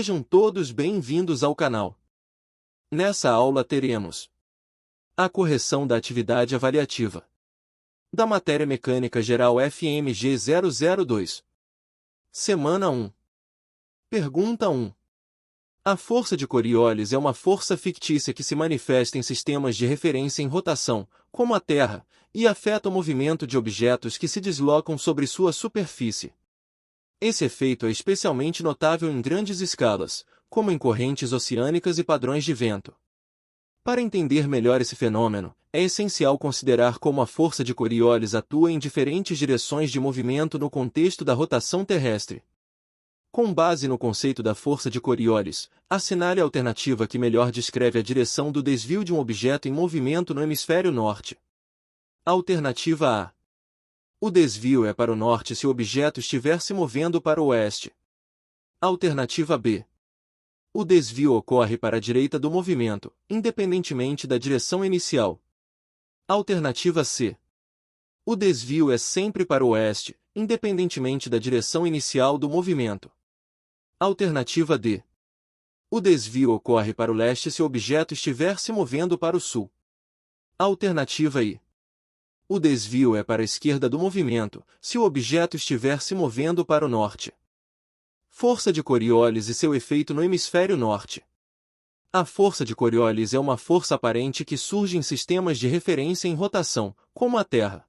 Sejam todos bem-vindos ao canal. Nessa aula teremos a correção da atividade avaliativa da matéria Mecânica Geral FMG 002. Semana 1. Pergunta 1. A força de Coriolis é uma força fictícia que se manifesta em sistemas de referência em rotação, como a Terra, e afeta o movimento de objetos que se deslocam sobre sua superfície. Esse efeito é especialmente notável em grandes escalas, como em correntes oceânicas e padrões de vento. Para entender melhor esse fenômeno, é essencial considerar como a força de Coriolis atua em diferentes direções de movimento no contexto da rotação terrestre. Com base no conceito da força de Coriolis, assinale a alternativa que melhor descreve a direção do desvio de um objeto em movimento no hemisfério norte. Alternativa A. O desvio é para o norte se o objeto estiver se movendo para o oeste. Alternativa B. O desvio ocorre para a direita do movimento, independentemente da direção inicial. Alternativa C. O desvio é sempre para o oeste, independentemente da direção inicial do movimento. Alternativa D. O desvio ocorre para o leste se o objeto estiver se movendo para o sul. Alternativa I. O desvio é para a esquerda do movimento, se o objeto estiver se movendo para o norte. Força de Coriolis e seu efeito no hemisfério norte. A força de Coriolis é uma força aparente que surge em sistemas de referência em rotação, como a Terra.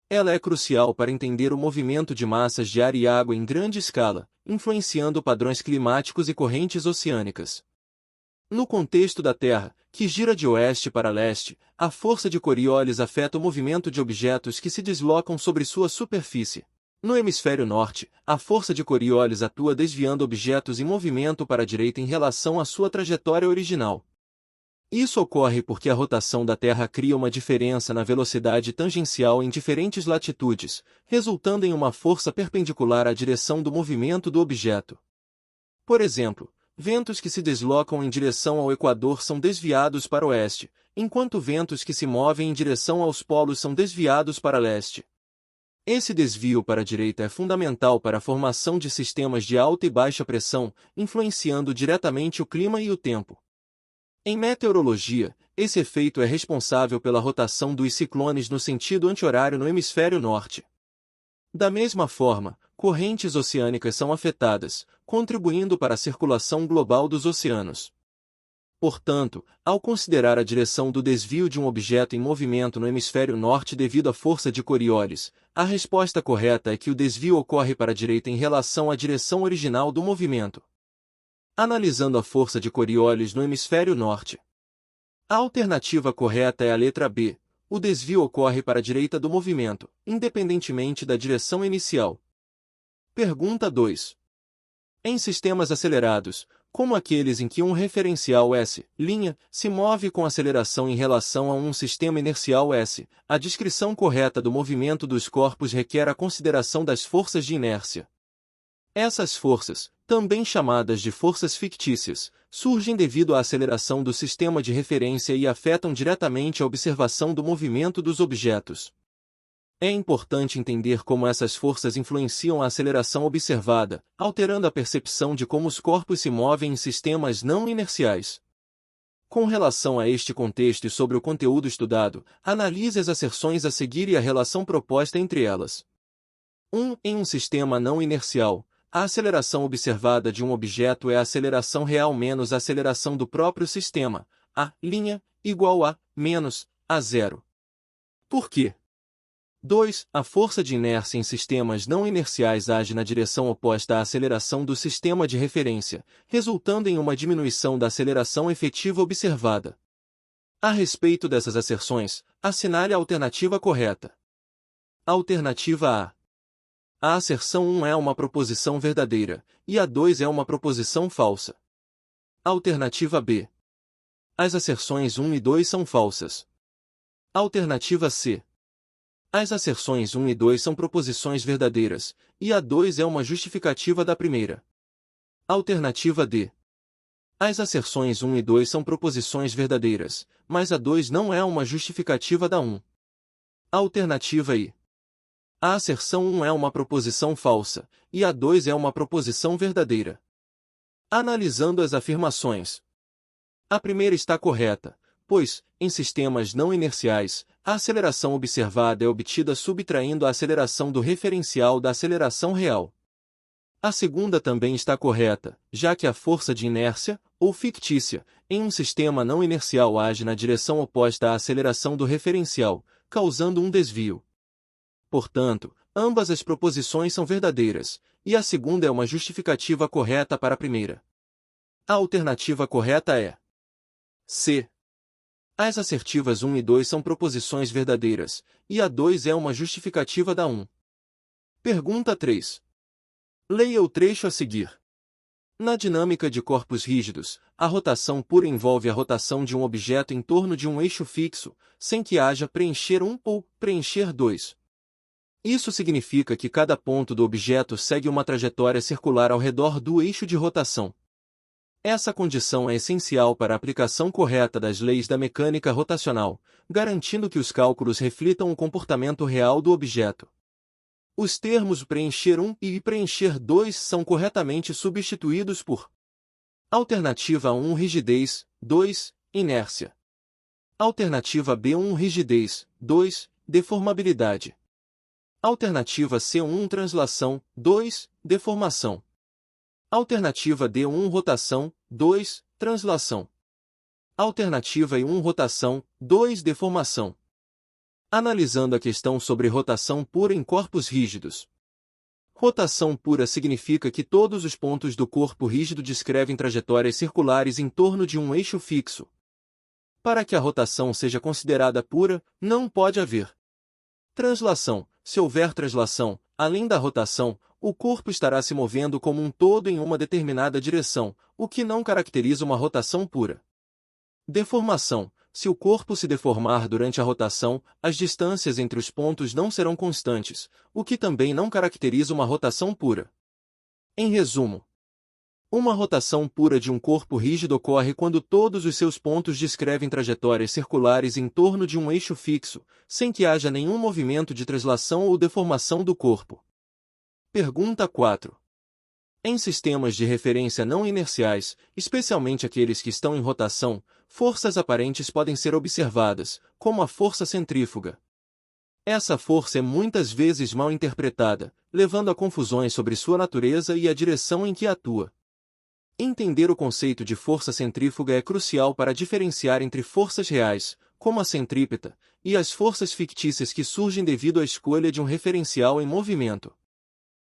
Ela é crucial para entender o movimento de massas de ar e água em grande escala, influenciando padrões climáticos e correntes oceânicas. No contexto da Terra, que gira de oeste para leste, a força de Coriolis afeta o movimento de objetos que se deslocam sobre sua superfície. No hemisfério norte, a força de Coriolis atua desviando objetos em movimento para a direita em relação à sua trajetória original. Isso ocorre porque a rotação da Terra cria uma diferença na velocidade tangencial em diferentes latitudes, resultando em uma força perpendicular à direção do movimento do objeto. Por exemplo, ventos que se deslocam em direção ao Equador são desviados para o oeste, enquanto ventos que se movem em direção aos polos são desviados para leste. Esse desvio para a direita é fundamental para a formação de sistemas de alta e baixa pressão, influenciando diretamente o clima e o tempo. Em meteorologia, esse efeito é responsável pela rotação dos ciclones no sentido anti-horário no hemisfério norte. Da mesma forma, correntes oceânicas são afetadas, contribuindo para a circulação global dos oceanos. Portanto, ao considerar a direção do desvio de um objeto em movimento no hemisfério norte devido à força de Coriolis, a resposta correta é que o desvio ocorre para a direita em relação à direção original do movimento. Analisando a força de Coriolis no hemisfério norte. A alternativa correta é a letra B. O desvio ocorre para a direita do movimento, independentemente da direção inicial. Pergunta 2. Em sistemas acelerados, como aqueles em que um referencial S, se move com aceleração em relação a um sistema inercial S, a descrição correta do movimento dos corpos requer a consideração das forças de inércia. Essas forças, também chamadas de forças fictícias, surgem devido à aceleração do sistema de referência e afetam diretamente a observação do movimento dos objetos. É importante entender como essas forças influenciam a aceleração observada, alterando a percepção de como os corpos se movem em sistemas não inerciais. Com relação a este contexto e sobre o conteúdo estudado, analise as asserções a seguir e a relação proposta entre elas. 1. Em um sistema não inercial, a aceleração observada de um objeto é a aceleração real menos a aceleração do próprio sistema, igual a, menos, a zero. Por quê? 2. A força de inércia em sistemas não inerciais age na direção oposta à aceleração do sistema de referência, resultando em uma diminuição da aceleração efetiva observada. A respeito dessas asserções, assinale a alternativa correta. Alternativa A. A asserção 1 é uma proposição verdadeira, e a 2 é uma proposição falsa. Alternativa B. As asserções 1 e 2 são falsas. Alternativa C. As asserções 1 e 2 são proposições verdadeiras, e a 2 é uma justificativa da primeira. Alternativa D. As asserções 1 e 2 são proposições verdadeiras, mas a 2 não é uma justificativa da 1. Alternativa I. A asserção 1 é uma proposição falsa, e a 2 é uma proposição verdadeira. Analisando as afirmações. A primeira está correta, pois, em sistemas não inerciais, a aceleração observada é obtida subtraindo a aceleração do referencial da aceleração real. A segunda também está correta, já que a força de inércia, ou fictícia, em um sistema não inercial age na direção oposta à aceleração do referencial, causando um desvio. Portanto, ambas as proposições são verdadeiras, e a segunda é uma justificativa correta para a primeira. A alternativa correta é C. As assertivas 1 e 2 são proposições verdadeiras, e a 2 é uma justificativa da 1. Pergunta 3. Leia o trecho a seguir. Na dinâmica de corpos rígidos, a rotação pura envolve a rotação de um objeto em torno de um eixo fixo, sem que haja preencher 1 ou preencher 2. Isso significa que cada ponto do objeto segue uma trajetória circular ao redor do eixo de rotação. Essa condição é essencial para a aplicação correta das leis da mecânica rotacional, garantindo que os cálculos reflitam o comportamento real do objeto. Os termos preencher 1 e preencher 2 são corretamente substituídos por alternativa 1 rigidez, 2 inércia. Alternativa B1 rigidez, 2 deformabilidade. Alternativa C1 translação, 2 deformação. Alternativa D1 rotação, 2 translação. Alternativa E1 rotação, 2 deformação. Analisando a questão sobre rotação pura em corpos rígidos. Rotação pura significa que todos os pontos do corpo rígido descrevem trajetórias circulares em torno de um eixo fixo. Para que a rotação seja considerada pura, não pode haver translação. Se houver translação, além da rotação, o corpo estará se movendo como um todo em uma determinada direção, o que não caracteriza uma rotação pura. Deformação. Se o corpo se deformar durante a rotação, as distâncias entre os pontos não serão constantes, o que também não caracteriza uma rotação pura. Em resumo, uma rotação pura de um corpo rígido ocorre quando todos os seus pontos descrevem trajetórias circulares em torno de um eixo fixo, sem que haja nenhum movimento de translação ou deformação do corpo. Pergunta 4. Em sistemas de referência não inerciais, especialmente aqueles que estão em rotação, forças aparentes podem ser observadas, como a força centrífuga. Essa força é muitas vezes mal interpretada, levando a confusões sobre sua natureza e a direção em que atua. Entender o conceito de força centrífuga é crucial para diferenciar entre forças reais, como a centrípeta, e as forças fictícias que surgem devido à escolha de um referencial em movimento.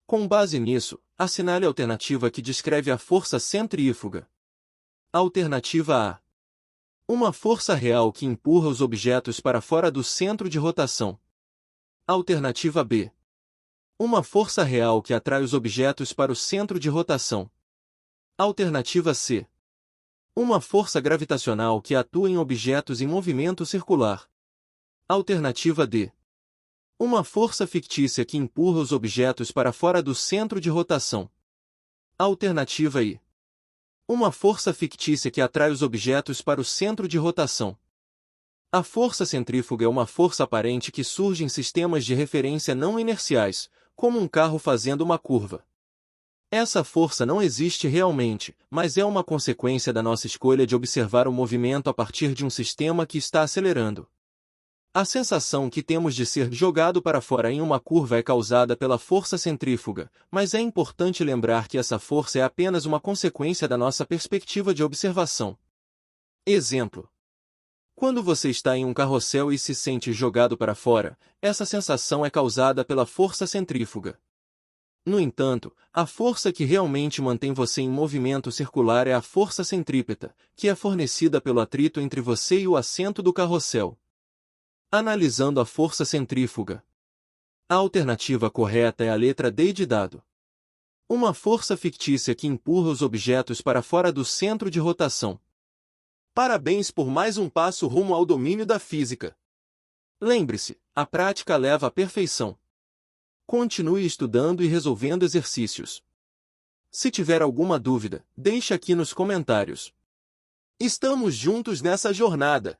Com base nisso, assinale a alternativa que descreve a força centrífuga. Alternativa A. Uma força real que empurra os objetos para fora do centro de rotação. Alternativa B. Uma força real que atrai os objetos para o centro de rotação. Alternativa C. Uma força gravitacional que atua em objetos em movimento circular. Alternativa D. Uma força fictícia que empurra os objetos para fora do centro de rotação. Alternativa I. Uma força fictícia que atrai os objetos para o centro de rotação. A força centrífuga é uma força aparente que surge em sistemas de referência não inerciais, como um carro fazendo uma curva. Essa força não existe realmente, mas é uma consequência da nossa escolha de observar o movimento a partir de um sistema que está acelerando. A sensação que temos de ser jogado para fora em uma curva é causada pela força centrífuga, mas é importante lembrar que essa força é apenas uma consequência da nossa perspectiva de observação. Exemplo. Quando você está em um carrossel e se sente jogado para fora, essa sensação é causada pela força centrífuga. No entanto, a força que realmente mantém você em movimento circular é a força centrípeta, que é fornecida pelo atrito entre você e o assento do carrossel. Analisando a força centrífuga. A alternativa correta é a letra D de dado. Uma força fictícia que empurra os objetos para fora do centro de rotação. Parabéns por mais um passo rumo ao domínio da física. Lembre-se, a prática leva à perfeição. Continue estudando e resolvendo exercícios. Se tiver alguma dúvida, deixe aqui nos comentários. Estamos juntos nessa jornada.